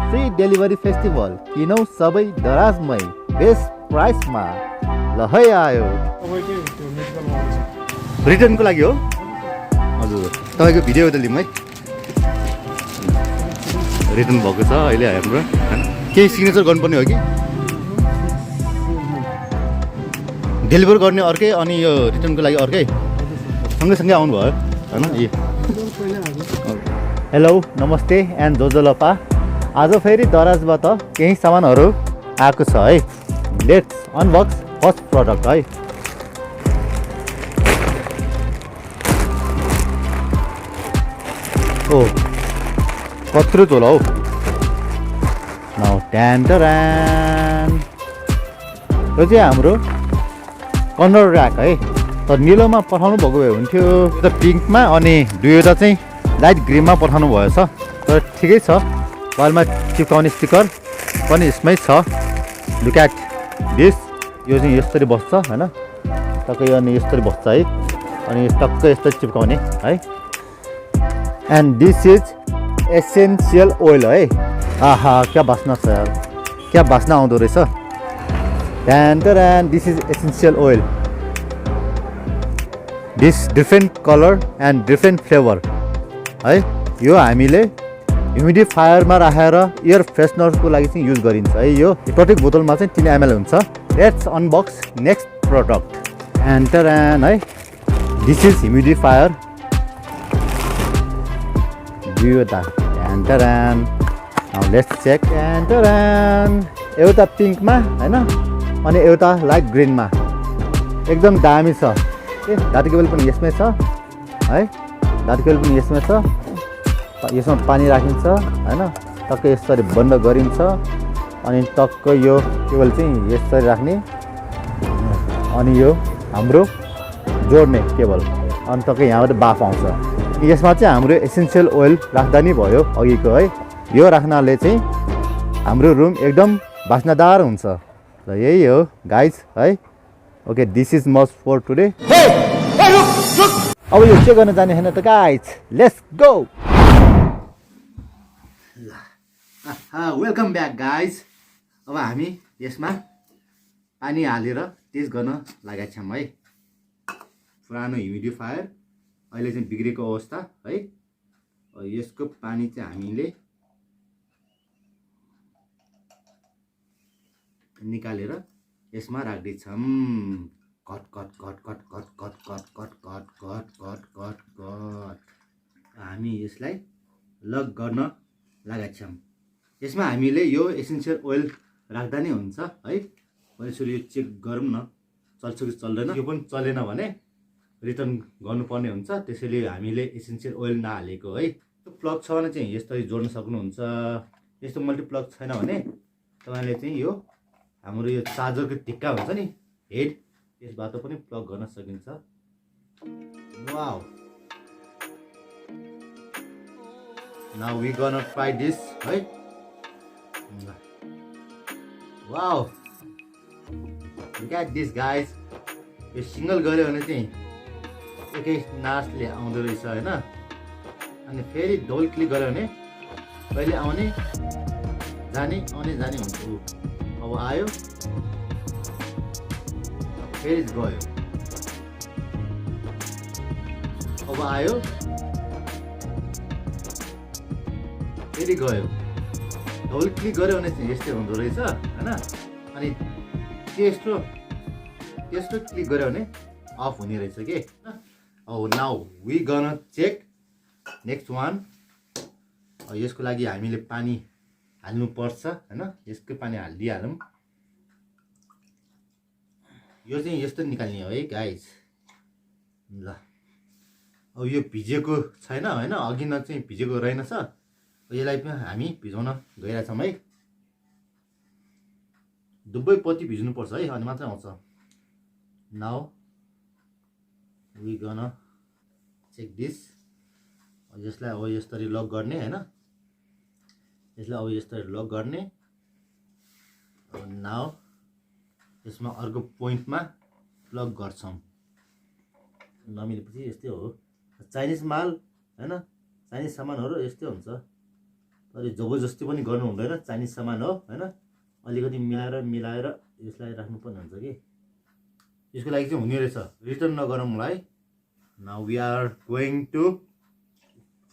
Free delivery festival किनौ सबै दराजमै best प्राइसमा। ल है आयो रिटर्नको लागि हो हजुर तपाईँको भिडियो त लिउँ है रिटर्न भएको छ अहिले हाम्रो केही सिग्नेचर गर्नुपर्ने हो कि डेलिभर गर्ने अर्कै अनि यो रिटर्नको लागि अर्कै सँगै आउनुभयो होइन हेलो नमस्ते एन्ड जोजोलपा आज फेरि दराजबाट केही सामानहरू आएको छ है लेट्स अनबक्स फर्स्ट प्रडक्ट है ओ कत्रो झोला हौ नाउ ट्यान्टरान यो चाहिँ हाम्रो कर्नर ऱ्याक है तर निलोमा पठाउनु भएको भए हुन्थ्यो यो त पिङ्कमा अनि दुईवटा चाहिँ लाइट ग्रिनमा पठाउनु भएछ तर ठिकै छ वालमा चिप्काउने स्टिकर पनि यसमै छ लुक एट दिस यो चाहिँ यसरी बस्छ होइन टक्कै अनि यसरी बस्छ है अनि टक्कै यस्तरी चिप्काउने है and this is essential oil है आहा क्या बास्ना छ यार क्या बास्ना आउँदो रहेछ and this is essential oil this different colour and different flavour है यो हामीले ह्युमिडिफायरमा राखेर एयर फ्रेसनरको लागि चाहिँ युज गरिन्छ है यो प्रत्येक बोतलमा चाहिँ 3 ml हुन्छ लेट्स अनबक्स नेक्स्ट प्रडक्ट एन्टरान है दिस इज ह्युमिडिफायर दुईवटा एन्टरान लेट्स चेक एन्टरान एउटा पिङ्कमा होइन अनि एउटा लाइट ग्रिनमा एकदम दामी छ ए डाटा केबल पनि यसमै छ है डाटा केबल पनि यसमै छ यसमा पानी राखिन्छ होइन टक्कै यसरी बन्द गरिन्छ अनि टक्कै यो केबल चाहिँ यसरी राख्ने अनि यो हाम्रो जोड्ने केबल अनि टक्कै यहाँबाट बाफ आउँछ यसमा चाहिँ हाम्रो एसेन्सियल ओइल राख्दा नि भयो अघिको है यो राख्नाले चाहिँ हाम्रो रुम एकदम बास्नादार हुन्छ र यही हो गाइज है okay this is must for today अब यो के गर्न जाने होइन त guys let's go welcome back guys अब हामी यसमा पानी हालेर टेस्ट गर्न लागेका छौँ है पुरानो ह्युमिडिफायर अहिले चाहिँ बिग्रेको अवस्था है यसको पानी चाहिँ हामीले निकालेर यसमा राख्दैछौँ cut cut cut cut cut cut cut cut cut cut cut cut cut हामी यसलाई लक गर्न लागेका छौँ यसमा हामीले यो एसेन्सियल ओइल राख्दा नै हुन्छ है यसरी यो चेक गरौँ न चल्छ कि चल्दैन यो पनि चलेन भने रिटर्न गर्नुपर्ने हुन्छ त्यसैले हामीले एसेन्सियल ओइल नहालेको है प्लग छ भने चाहिँ यस्तरी जोड्न सक्नुहुन्छ यस्तो मल्टिप्लग छैन भने तपाईँले चाहिँ यो हाम्रो यो चार्जरको टिक्का हुन्छ नि हेड यसबाट पनि प्लग गर्न सकिन्छ wow now we gonna try this है wow look at this guys यो सिङ्गल गऱ्यो भने चाहिँ एकै नाचले आउँदो रहेछ होइन अनि फेरि डबल क्लिक गऱ्यो भने कहिले आउने जाने आउने जाने हुन्छ अब आयो फेरि गयो अब आयो फेरि गयो डबल क्लिक गऱ्यो भने चाहिँ यस्तै हुँदो रहेछ होइन अनि त्यस्तो क्लिक गऱ्यो भने अफ हुने रहेछ कि अब now we gonna check next one यसको लागि हामीले पानी हाल्नुपर्छ होइन यसकै पानी हालिदिइहालौँ यो चाहिँ यस्तो निकाल्ने हो है गाइज ल अब यो भिजेको छैन होइन अघि न चाहिँ भिजेको रहेनछ यसलाई पनि हामी भिजाउन गइरहेछौँ है दुवै पत्ती भिज्नुपर्छ है अनि मात्रै आउँछ now we gonna check this यसलाई अब यसरी लक गर्ने होइन यसलाई अब यसरी लक गर्ने नाउ यसमा अर्को पोइन्टमा प्लग गर्छौँ नमिलेपछि यस्तै हो चाइनिज माल होइन चाइनिज सामानहरू यस्तै हुन्छ तर जबरजस्ती पनि गर्नु हुँदैन, चाइनिज सामान हो हैन। अलिकति मिलाएर यसलाई राख्नु पर्ने हुन्छ कि। यसको लागि चाहिँ हुने रहेछ, रिटर्न नगरौँलाई। Now we are going to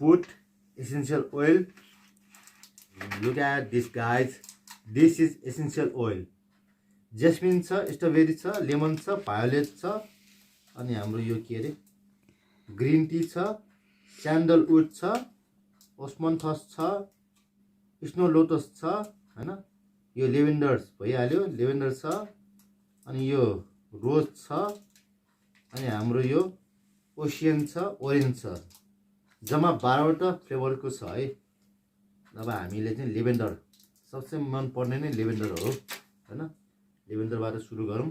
put essential oil. Look at this guys, this is essential oil. Jasmine छ, स्ट्रबेरी छ, लेमन छ, भायोलेट छ, अनि हाम्रो यो के अरे ग्रीन टी छ, स्यान्डलवुड छ, ओस्मन्थस छ, स्नो लोटस छ हैन। यो लेभेन्डर भइहाल्यो, लेभेन्डर छ, अनि यो रोज छ, अनि हाम्रो यो ओसियन छ, ओरेन्ज छ। जम्मा 12वटा फ्लेभरको छ है। अब हामीले चाहिँ लेभेन्डर सबसे मन पर्ने नै लेभेन्डर हो हैन। लेभेन्डरबाट सुरु गरौँ।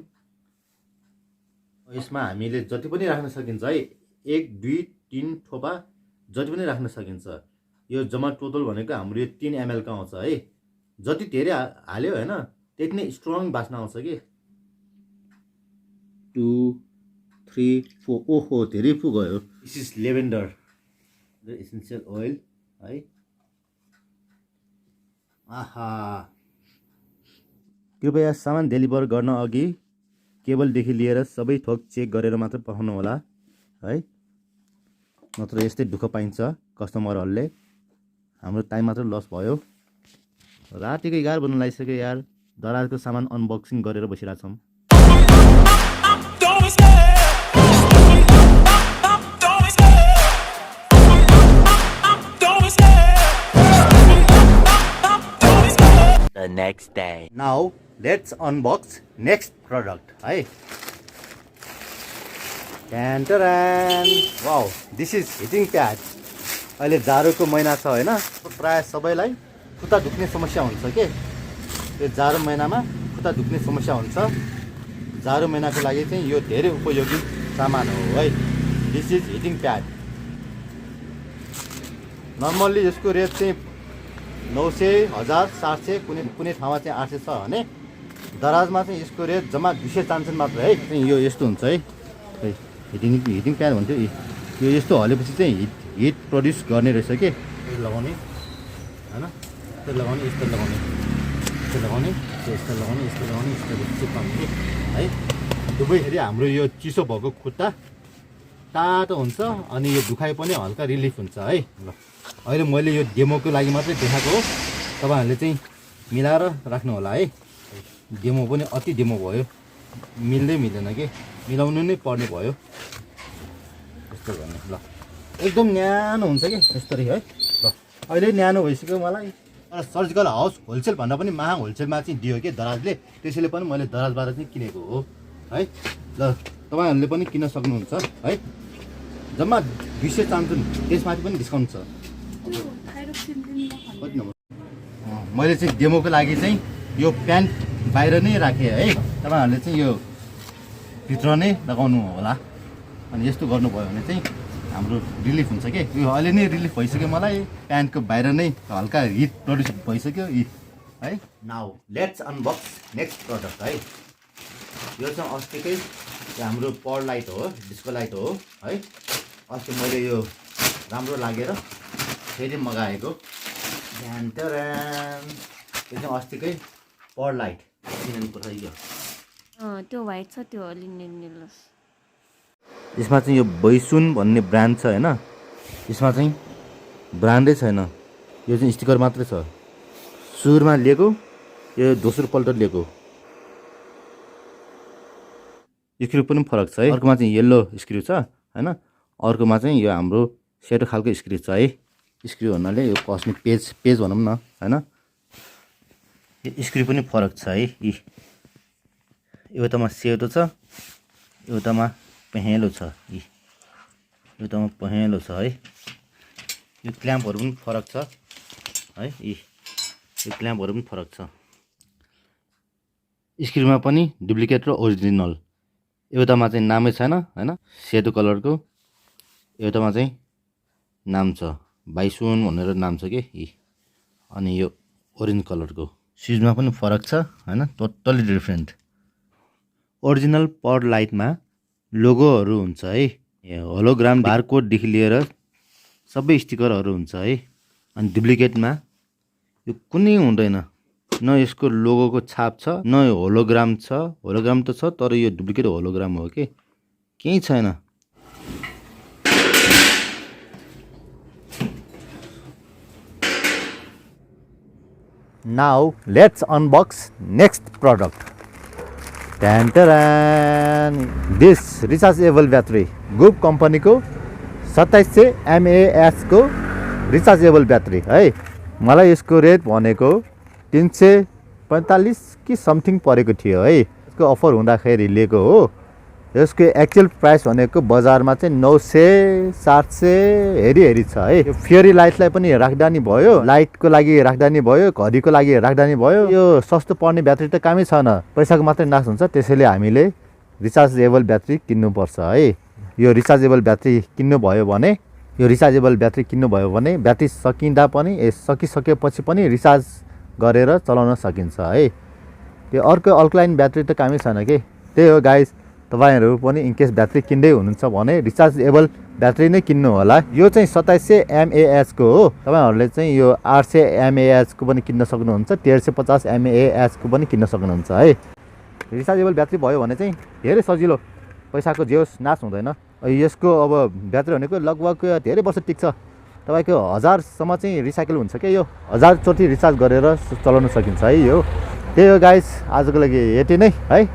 यसमा हामीले जति पनि राख्न सकिन्छ है, 1 2 3 थोपा जति पनि राख्न सकिन्छ। यो जम्मा टोटल भनेको हाम्रो यो 3 ml का आउँछ है। जति धेरै हाल्यो हैन त्यति नै स्ट्रङ बास्ना आउँछ कि। 2 3 4 ओहो धेरै पो गयो। This is lavender the essential oil है। आहा, कृपया सामान डेलिभर गर्न अघि केबलदेखि लिएर सबै थोक चेक गरेर मात्र पठाउनु होला है, नत्र यस्तै दुःख पाइन्छ कस्टमरहरूले। हाम्रो टाइम मात्र लस भयो। रातिको 11 बज्न लागिसक्यो यार। दराजको सामान अनबक्सिङ गरेर बसिरहेको छौँ। The next day. Now let's unbox next product है। Wow, this is heating pad. अहिले जाडोको महिना छ हैन, प्राय सबैलाई खुट्टा दुख्ने समस्या हुन्छ के। यो जाडो महिनामा खुट्टा दुख्ने समस्या हुन्छ। जाडो महिनाको लागि चाहिँ यो धेरै उपयोगी सामान हो है। This is heating pad. Normally यसको रेट चाहिँ 900 1000 700 कुनै ठाउँमा चाहिँ 800 छ भने दराजमा चाहिँ यसको रेट जम्मा 200 चान्सन मात्र है। यो यस्तो हुन्छ है, हिटिङ प्याड भन्छ। यो यस्तो हलेपछि चाहिँ हिट प्रड्युस गर्ने रहेछ के। लगाउने हैन, यस्तो लगाउने, यस्तो लगाउने, यस्तो लगाउने, यस्तो लगाउने, यस्तो लगाउने, यस्तो चिप्काउने है। दुवैखेरि हाम्रो यो चिसो भएको खुट्टा तातो हुन्छ अनि यो दुखाइ पनि हल्का रिलिफ हुन्छ है। ल अहिले मैले यो डेमोको लागि मात्रै देखाएको हो, तपाईहरुले चाहिँ मिलाएर राख्नु होला है। डेमो पनि अति डेमो भयो, मिल्दैन के, मिलाउनु नै पर्ने भयो। यस्तो गर्ने ल, एकदम न्यानो हुन्छ कि यस्तरी है। ल अहिले न्यानो भइसक्यो मलाई। सर्जिकल हाउस होलसेल भन्दा पनि महा होलसेलमा चाहिँ दियो कि दराजले, त्यसैले पनि मैले दराजबाट चाहिँ किनेको हो है। ल तपाईहरुले पनि किन्न सक्नुहुन्छ है। जम्मा 200 चान्सन, त्यसमाथि पनि डिस्काउन्ट छ। मैले चाहिँ डेमोको लागि चाहिँ यो प्यान्ट बाहिर नै राखेँ है। तपाईहरुले चाहिँ यो भित्र नै लगाउनु होला। अनि यस्तो गर्नुभयो भने चाहिँ हाम्रो रिलिफ हुन्छ के। यो अहिले नै रिलिफ भइसक्यो मलाई। प्यान्टको बाहिर नै हल्का हिट प्रड्युस भइसक्यो है। Now let's unbox next product है। यो चाहिँ अस्तिकै हाम्रो पड लाइट हो, डिस्को लाइट हो है। अस्ति मैले यो राम्रो लागेर फेरि मगाएको। यो चाहिँ अस्तिकै पड लाइट किन्नु पर्छ यो। त्यो व्हाइट छ, त्यो लिनुहोस्। यसमा चाहिँ यो बैसुन भन्ने ब्रान्ड छ हैन। यसमा चाहिँ ब्रान्डै छैन, यो चाहिँ स्टिकर मात्रै छ। सुरुमा लिएको, यो दोस्रो पल्ट लिएको। स्क्रु पनि फरक छ है। अर्कोमा चाहिँ येल्लो स्क्रु छ हैन, अर्कोमा चाहिँ यो हाम्रो सेतो खालको स्क्रु छ है। स्क्रु भन्नाले यो कस्मिक पेज भनौँ न हैन। यो स्क्रु पनि फरक छ है। एउटामा सेतो छ, एउटामा पहेँलो छ। एउटामा पहेँलो छ है। यो क्ल्याम्पहरू पनि फरक छ है। यो क्ल्याम्पहरू पनि फरक छ। स्क्रुमा पनि डुप्लिकेट र ओरिजिनल। एउटामा चाहिँ नामै छैन हैन, सेतो कलरको। एउटामा चाहिँ नाम छ, बाइसुन भनेर नाम छ के। अनि यो ओरेन्ज कलरको। स्विचमा पनि फरक छ हैन, टोटली डिफ्रेन्ट। ओरिजिनल पड लाइटमा लोगोहरू हुन्छ है, होलोग्राम बारकोडदेखि लिएर सबै स्टिकरहरू हुन्छ है। अनि डुप्लिकेटमा यो कुनै हुँदैन, न यसको लोगोको छाप छ, न होलोग्राम छ। होलोग्राम त छ तर यो डुप्लिकेट होलोग्राम हो कि केही छैन। Now let's unbox next product. This rechargeable battery, गुप कम्पनीको 2700 mAh को रिचार्जेबल ब्याट्री है। मलाई यसको रेट भनेको 345 कि समथिङ परेको थियो है। यसको अफर हुँदाखेरि लिएको हो। यसको एक्चुअल प्राइस भनेको बजारमा चाहिँ 900 700 हेरी छ है। यो फेरी लाइटलाई पनि राख्दा नि भयो, लाइटको लागि राख्दा नि भयो, घडीको लागि राख्दा नि भयो। यो सस्तो पर्ने ब्याट्री त कामै छैन, पैसाको मात्रै नाश हुन्छ। त्यसैले हामीले रिचार्जेबल ब्याट्री किन्नुपर्छ है। यो रिचार्जेबल ब्याट्री किन्नुभयो भने ब्याट्री सकिँदा पनि सकिसकेपछि पनि रिचार्ज गरेर चलाउन सकिन्छ है। त्यो अर्को अल्कलाइन ब्याट्री त कामै छैन के। त्यही हो गाइस, तपाईहरु पनि इनकेस ब्याट्री किन्दै हुनुहुन्छ भने रिचार्जेबल ब्याट्री नै किन्नु होला। यो चाहिँ 2700 mAh को हो। तपाईहरुले चाहिँ यो 800 mAh को पनि किन्न सक्नुहुन्छ, 1350 mAh को पनि किन्न सक्नुहुन्छ है। रिचार्जेबल ब्याट्री भयो भने चाहिँ धेरै सजिलो, पैसाको जेहोस नाश हुँदैन। यसको अब ब्याट्री भनेको लगभग धेरै वर्ष टिक्छ। तपाईको 1000 सम्म चाहिँ रिसाइकल हुन्छ के। यो 1000 चोटि रिचार्ज गरेर चलाउन सकिन्छ है। यो त्यही हो गाइस, आजको लागि यति नै है।